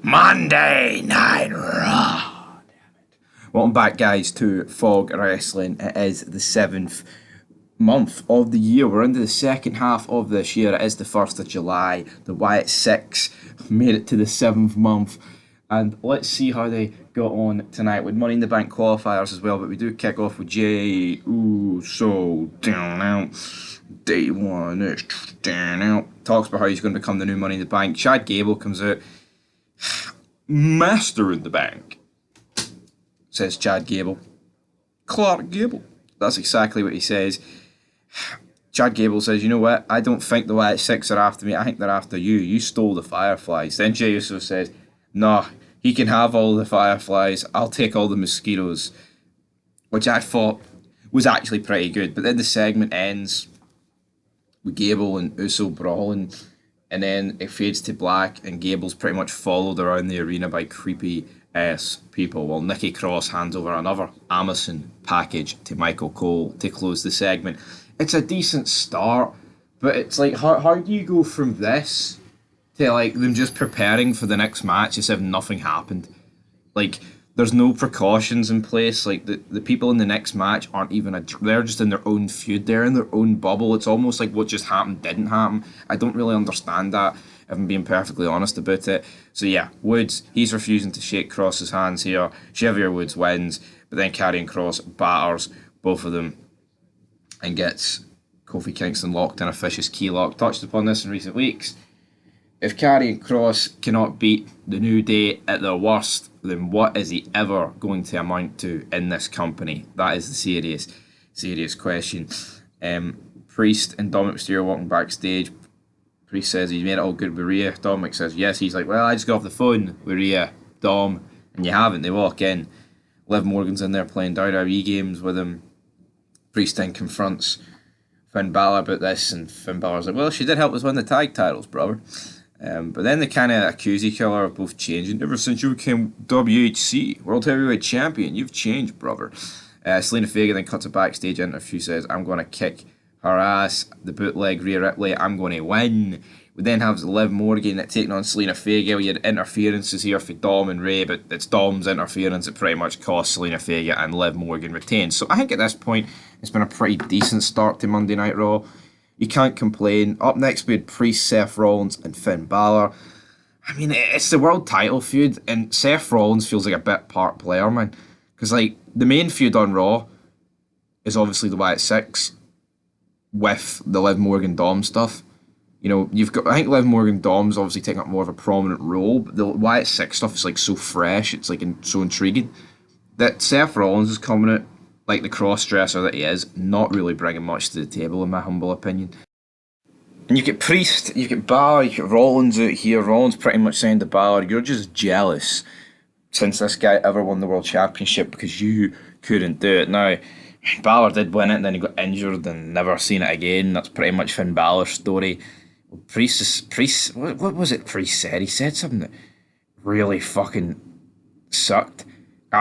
Monday Night Raw. Welcome back, guys, to Fog Wrestling. It is the 7th month of the year. We're into the second half of this year. It is the 1st of July. The Wyatt 6 made it to the 7th month. And let's see how they got on tonight with Money in the Bank qualifiers as well. But we do kick off with Jey Uso down out. Day one is down out. Talks about how he's going to become the new Money in the Bank. Chad Gable comes out. Master in the Bank, says Chad Gable. Clark Gable. That's exactly what he says. Chad Gable says, you know what? I don't think the Wyatt Six are after me. I think they're after you. You stole the Fireflies. Then Jey Uso says, nah, he can have all the Fireflies. I'll take all the mosquitoes. Which I thought was actually pretty good. But then the segment ends with Gable and Uso brawling. And then it fades to black, and Gable's pretty much followed around the arena by creepy-ass people, while Nikki Cross hands over another Amazon package to Michael Cole to close the segment. It's a decent start, but it's like, how do you go from this to like them just preparing for the next match as if nothing happened? Like, there's no precautions in place. Like, the people in the next match aren't even they're just in their own feud. They're in their own bubble. It's almost like what just happened didn't happen. I don't really understand that, if I'm being perfectly honest about it. So yeah, Woods, he's refusing to shake Cross's hands here. Xavier Woods wins, but then Karrion Kross batters both of them and gets Kofi Kingston locked in a vicious key lock. Touched upon this in recent weeks. If Karrion Kross cannot beat the New Day at their worst, then what is he ever going to amount to in this company? That is the serious question. Priest and Dominic Mysterio walking backstage. Priest says he's made it all good with Rhea. Dominic says yes. He's like, well, I just got off the phone with Rhea, Dom, and you haven't. They walk in. Liv Morgan's in there playing WWE games with him. Priest then confronts Finn Balor about this, and Finn Balor's like, well, she did help us win the tag titles, brother. But then they kind of accuse each other of both changing. Ever since you became WHC, World Heavyweight Champion, you've changed, brother. Selena Vega then cuts a backstage interview, says, I'm going to kick her ass. The bootleg Rhea Ripley, I'm going to win. We then have Liv Morgan taking on Selena Vega. We had interferences here for Dom and Ray, but it's Dom's interference that pretty much cost Selena Vega, and Liv Morgan retains. So I think at this point, it's been a pretty decent start to Monday Night Raw. You can't complain. Up next, we had Priest, Seth Rollins, and Finn Balor. I mean, it's the world title feud, and Seth Rollins feels like a bit part player, man. Because, like, the main feud on Raw is obviously the Wyatt Six with the Liv Morgan Dom stuff. You know, you've got, I think Liv Morgan Dom's obviously taking up more of a prominent role, but the Wyatt Six stuff is, like, so fresh, it's, like, so intriguing. That Seth Rollins is coming out like the cross-dresser that he is, not really bringing much to the table, in my humble opinion. And you get Priest, you get Balor, you get Rollins out here. Rollins pretty much saying to Balor, you're just jealous since this guy ever won the World Championship because you couldn't do it. Now, Balor did win it, and then he got injured and never seen it again. That's pretty much Finn Balor's story. Priest, what was it Priest said? He said something that really fucking sucked.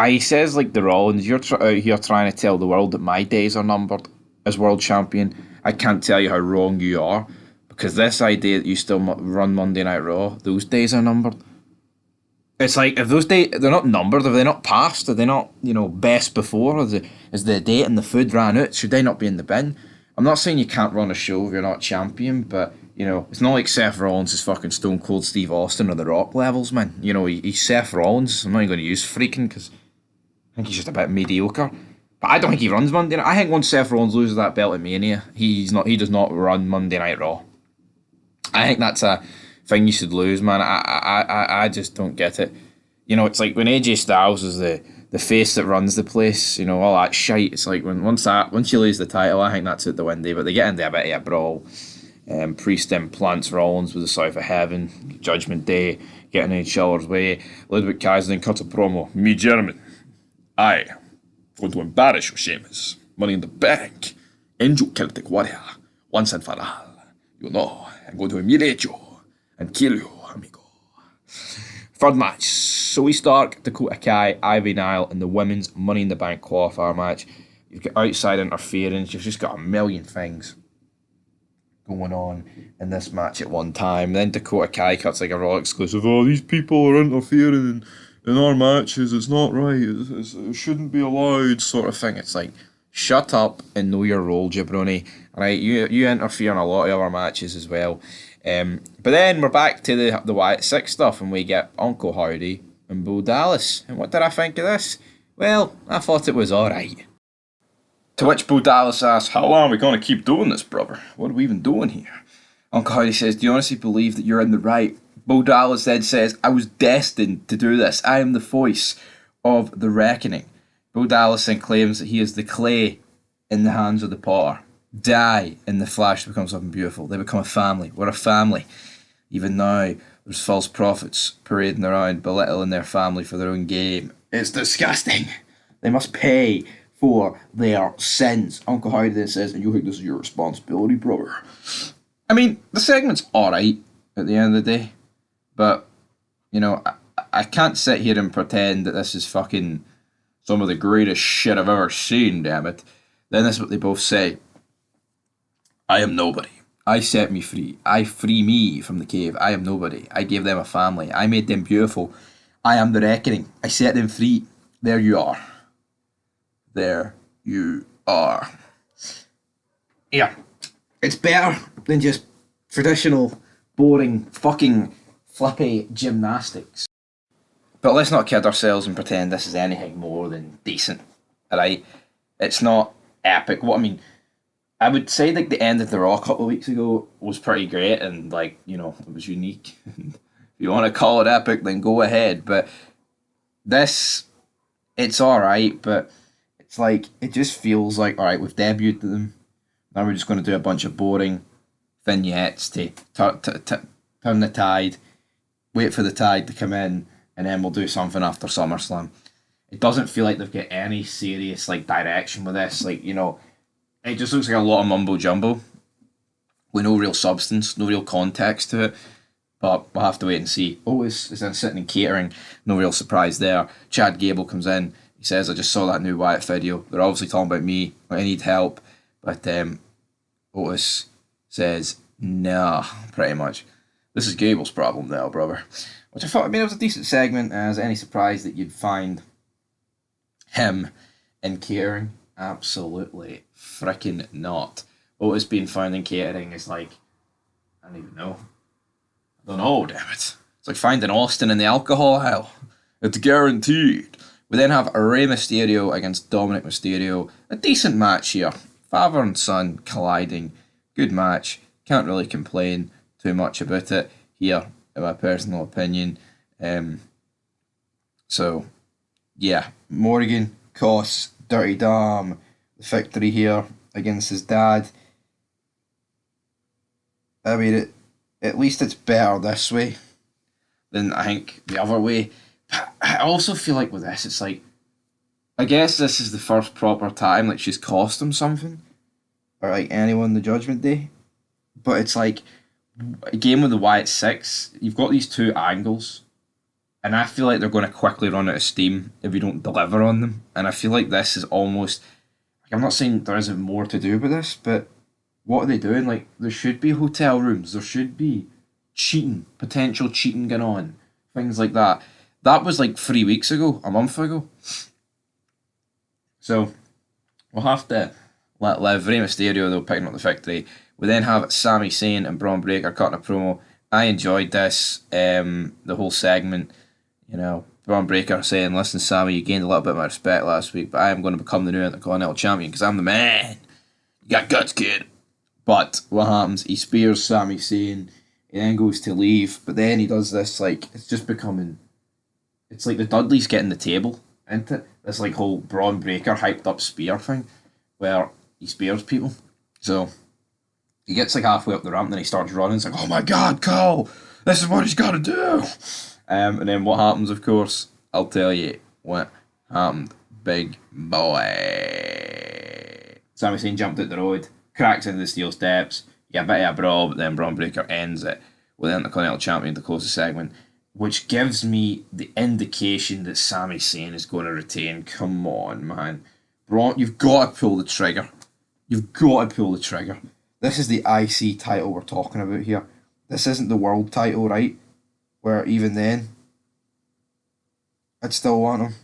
He says, like, the Rollins, you're out here trying to tell the world that my days are numbered as world champion. I can't tell you how wrong you are, because this idea that you still run Monday Night Raw, those days are numbered. It's like, if those days, they're not numbered, if they're not passed, are they not, you know, best before, is the date and the food ran out, should they not be in the bin? I'm not saying you can't run a show if you're not champion, but, you know, it's not like Seth Rollins is fucking Stone Cold Steve Austin or The Rock levels, man. You know, he's Seth Rollins. I'm not even going to use freaking, because I think he's just a bit mediocre. But I don't think he runs Monday Night. I think once Seth Rollins loses that belt at Mania, he does not run Monday Night Raw. I think that's a thing you should lose, man. I just don't get it. You know, it's like when AJ Styles is the face that runs the place, you know, all that shite. It's like once you lose the title, I think that's it the windy. But they get into a bit of a brawl. Priest implants Rollins with the South of Heaven. Judgment Day, getting in each other's way. Ludwig Kaiser then cuts a promo. Me German. I am going to embarrass you, Sheamus. Money in the Bank. Angel Celtic Warrior. Once and for all. You know, I'm going to humiliate you and kill you, amigo. Third match. Zoe Stark, Dakota Kai, Ivy Nile in the women's Money in the Bank qualifier match. You've got outside interference. You've just got a million things going on in this match at one time. Then Dakota Kai cuts like a Raw exclusive. Oh, these people are interfering in our matches. It's not right. It shouldn't be allowed, sort of thing. It's like, shut up and know your role, jabroni. Right, you interfere in a lot of our matches as well. But then we're back to the Wyatt Six stuff, and we get Uncle Howdy and Bo Dallas. And what did I think of this? Well, I thought it was alright. To which Bo Dallas asks, how long are we going to keep doing this, brother? What are we even doing here? Uncle Howdy says, do you honestly believe that you're in the right? Bo Dallas then says, I was destined to do this. I am the voice of the reckoning. Bo Dallas then claims that he is the clay in the hands of the potter. Die and the Flash becomes something beautiful. They become a family. We're a family. Even now, there's false prophets parading around, belittling their family for their own game. It's disgusting. They must pay for their sins. Uncle Howdy then says, and you think this is your responsibility, brother? I mean, the segment's alright at the end of the day, but, you know, I can't sit here and pretend that this is fucking some of the greatest shit I've ever seen, damn it. Then this is what they both say. I am nobody. I set me free. I free me from the cave. I am nobody. I gave them a family. I made them beautiful. I am the reckoning. I set them free. There you are. There you are. Yeah. It's better than just traditional, boring, fucking flippy gymnastics. But let's not kid ourselves and pretend this is anything more than decent. Alright? It's not epic. What I mean, I would say like the end of the Raw a couple of weeks ago was pretty great and like, you know, it was unique. If you want to call it epic, then go ahead. But this, it's alright, but it's like, it just feels like, alright, we've debuted them. Now we're just going to do a bunch of boring vignettes to turn the tide, wait for the tide to come in, and then we'll do something after SummerSlam. It doesn't feel like they've got any serious like direction with this. Like, you know, it just looks like a lot of mumbo jumbo with no real substance, no real context to it. But we'll have to wait and see. Otis is then sitting in catering, no real surprise there. Chad Gable comes in. He says, I just saw that new Wyatt video. They're obviously talking about me. I need help. But Otis says, nah, pretty much. This is Gable's problem now, brother. Which I thought, I mean, it was a decent segment. As any surprise that you'd find him in catering? Absolutely freaking not. Otis being found in catering is like, I don't even know. I don't know, damn it. It's like finding Austin in the alcohol aisle. It's guaranteed. We then have Rey Mysterio against Dominic Mysterio. A decent match here. Father and son colliding. Good match. Can't really complain too much about it here, in my personal opinion. So, yeah. Morgan, Koss, Dirty Dom, the victory here against his dad. I mean, at least it's better this way than I think the other way. But I also feel like with this, it's like, I guess this is the first proper time like she's cost him something, or like anyone the Judgment Day. But it's like, again with the Wyatt Six, you've got these two angles, and I feel like they're going to quickly run out of steam if you don't deliver on them. And I feel like this is almost, like, I'm not saying there isn't more to do with this, but what are they doing? Like, there should be hotel rooms, there should be cheating, potential cheating going on, things like that. That was like 3 weeks ago, a month ago. So, we'll have to let live. Rey Mysterio, though, picking up the victory. We then have Sami Zayn and Braun Breaker cutting a promo. I enjoyed this, the whole segment. You know, Braun Breaker saying, listen, Sami, you gained a little bit of my respect last week, but I am going to become the new Intercontinental Champion because I'm the man. You got guts, kid. But what happens? He spears Sami Zayn. He then goes to leave, but then he does this, like, it's just becoming, it's like the Dudleys getting the table, isn't it? This, like, whole Braun Breaker hyped up spear thing, where he spears people. So, he gets, like, halfway up the ramp, and then he starts running. It's like, oh my god, Cole! This is what he's got to do! And then what happens, of course? I'll tell you what happened, big boy. Sami Zayn jumped out the road, cracks into the steel steps, you get a bit of a brawl, but then Braun Breaker ends it with the Intercontinental Champion to close the segment, which gives me the indication that Sami Zayn is going to retain. Come on, man. Braun, you've got to pull the trigger. You've got to pull the trigger. This is the IC title we're talking about here. This isn't the world title, right? Where even then, I'd still want him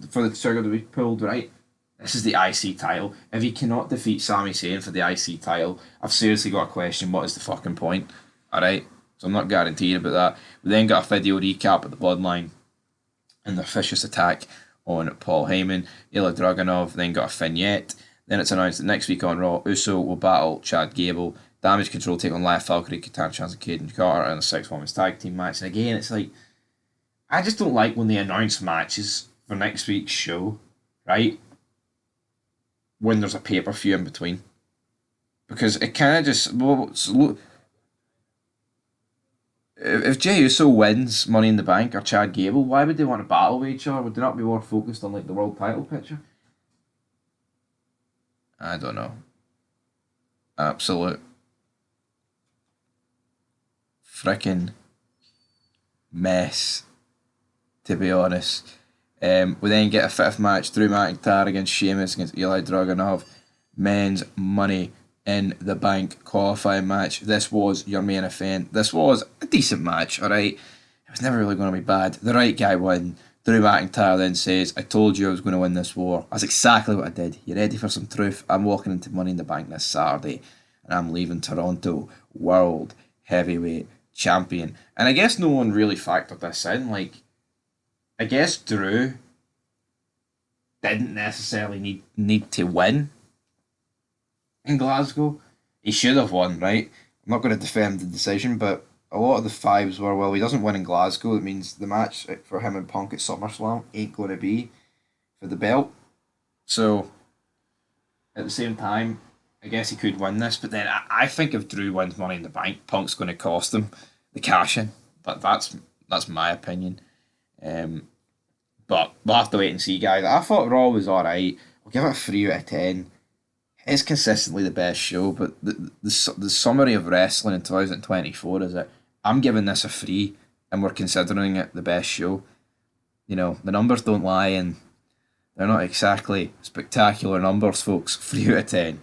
for the trigger to be pulled, right? This is the IC title. If he cannot defeat Sami Zayn for the IC title, I've seriously got a question. What is the fucking point? Alright? So I'm not guaranteed about that. We then got a video recap of the Bloodline and their vicious attack on Paul Heyman. Ilya Dragunov then got a vignette. Then it's announced that next week on Raw, Uso will battle Chad Gable. Damage Control take on Live Valkyrie, Katana Chance and Caden Carter in a 6-women's tag team match. And again, it's like, I just don't like when they announce matches for next week's show, right? When there's a pay-per-view in between. Because it kind of just... Well, if Jey Uso wins Money in the Bank or Chad Gable, why would they want to battle with each other? Would they not be more focused on like the world title picture? I don't know. Absolute freaking mess, to be honest. We then get a fifth match, Drew McIntyre against Sheamus against Eli Dragunov. Men's Money in the Bank qualifying match. This was your main event. This was a decent match, alright? It was never really going to be bad. The right guy won. Drew McIntyre then says, I told you I was going to win this war. That's exactly what I did. You ready for some truth? I'm walking into Money in the Bank this Saturday and I'm leaving Toronto World Heavyweight Champion. And I guess no one really factored this in. Like, I guess Drew didn't necessarily need to win in Glasgow. He should have won, right? I'm not going to defend the decision, but a lot of the fives were, well, he doesn't win in Glasgow, it means the match for him and Punk at SummerSlam ain't going to be for the belt. So, at the same time, I guess he could win this, but then I think if Drew wins Money in the Bank, Punk's going to cost him the cash-in. But that's my opinion. But we'll have to wait and see, guys. I thought Raw was alright. I'll give it a 3 out of 10. It's consistently the best show, but the summary of wrestling in 2024 is that I'm giving this a 3, and we're considering it the best show. You know, the numbers don't lie, and they're not exactly spectacular numbers, folks. 3 out of 10.